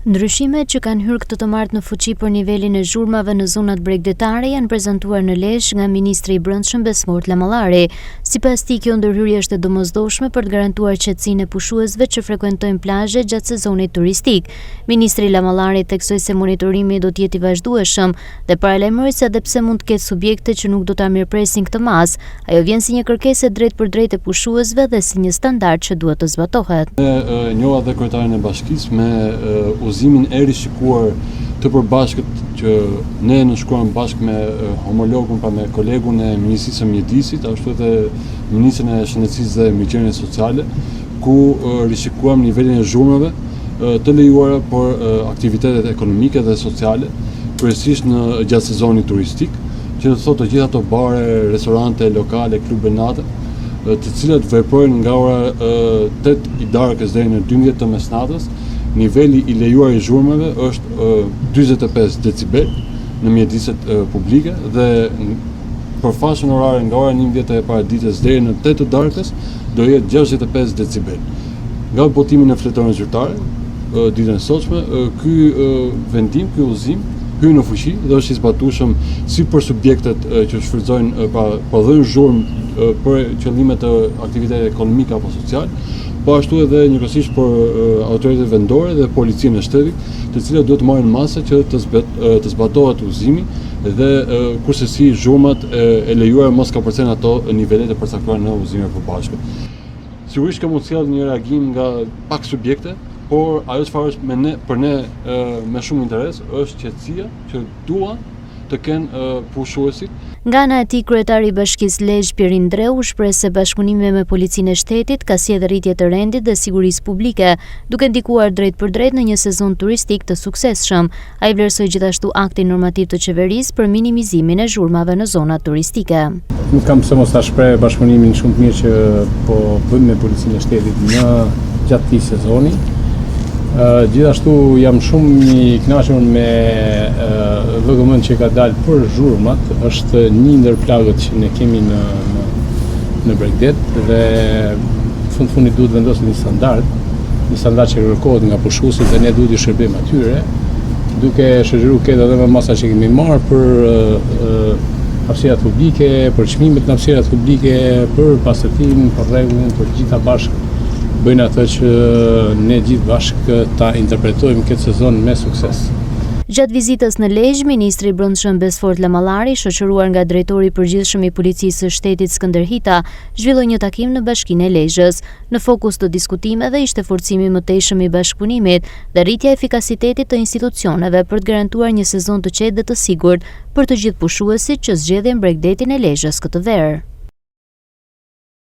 Ndryshimet që kanë hyrë këtë të martë në fuqi për nivelin e zhurmave në zonat bregdetare janë prezantuar në Lezhë nga Ministri i Brendshëm Besfort Lamallari. Sipas tij, kjo ndërhyrje është e domosdoshme për të garantuar qetësinë e pushuesve që frekuentojnë plazhe gjatë sezonit turistik. Ministri Lamallari theksoi se monitorimi do të jetë i vazhdueshëm dhe paralajmëroi se edhe pse mund të ketë subjekte që nuk do ta mirëpresin këtë mas, ajo vjen si një kërkesë drejtpërdrejt e pushuesve dhe si një standard që duhet të zbatohet. Njoha dhe kryetarin e bashkisë me uzimin e rishikuar të përbashkët që ne nënshkruam bashkë me homologun, pra me kolegun e Ministrisë së Mjedisit, ashtu edhe Ministrin e Shëndetësisë dhe Mirëqenies Sociale, ku rishikuam nivelin e zhurmave të lejuara për aktivitetet ekonomike dhe sociale, kryesisht në gjatë sezonit turistik, që do të thotë të gjitha ato bare, restorante, lokale, klube nate, të cilat veprojnë nga ora 8 i darkës deri në 12 të mesnatës. Niveli i lejuar i zhurmave është 45 decibel në mjediset publike dhe për fashën orare nga ora 11 e paradites deri në 8 të darkës do jetë 65 decibel. Nga botimin e fletorëve zyrtare ditën e sotshme, ky vendim, ky udhëzim hyn në fuqi dhe është i zbatueshëm si për subjektet që shfrytëzojnë pa dhënë zhurmë për qëllime të aktivitete ekonomike apo sociale, po ashtu edhe njëkohësisht për autoritetet vendore dhe policinë e shtetit, të cilat duhet të marrin masa që të zbatohet udhëzimi dhe kurse si zhurmat e lejuara mos ka përcen ato nivelet e përcaktuara në udhëzime të përbashkët. Sigurisht ka mund të sjellë një reagim nga pak subjekte, por ajo çfarë është për ne me shumë interes është qetësia që duan të kenë pushuesit. Nga ana e tij, kryetari i Bashkisë Lezhë Pirin Dreu shpreh se bashkëpunimi me policinë e shtetit ka sjellë rritje të rendit dhe sigurisë publike, duke ndikuar drejt për drejt në një sezon turistik të suksesshëm. Ai vlerësoi gjithashtu aktin normativ të qeverisë për minimizimin e zhurmave në zonat turistike. Nuk kam pse mos ta shpreh bashkëpunimin shumë të mirë që po bëjmë me policinë e shtetit në gjatë këtij sezoni. Gjithashtu jam shumë i kënaqur me VGM që ka dalë për zhurmat, është një ndër plagët që ne kemi në Bregdet dhe fundit duhet vendosur një standard që kërkohet nga pushuesit dhe ne duhet i shërbejmë atyre, duke shoqëruar këtë edhe me masa që kemi marrë për hapësirat publike, për çmimet në hapësirat publike, për pastërtimin, për rregullin, për gjitha bashkë bëjnë atë që ne gjithë bashkë ta interpretojmë këtë sezon me sukses. Gjatë vizitës në Lezhë, Ministri i Brendshëm Besfort Lamallari, shoqëruar nga drejtori i përgjithshëm i Policisë së Shtetit Skënder Hita, zhvilloi një takim në Bashkinë e Lezhës. Në fokus të diskutimeve ishte forcimi i mëtejshëm i bashkëpunimit dhe rritja e efikasitetit të institucioneve për të garantuar një sezon të qetë dhe të sigurt për të gjithë pushuesit që zgjedhin Bregdetin e Lezhës këtë verë.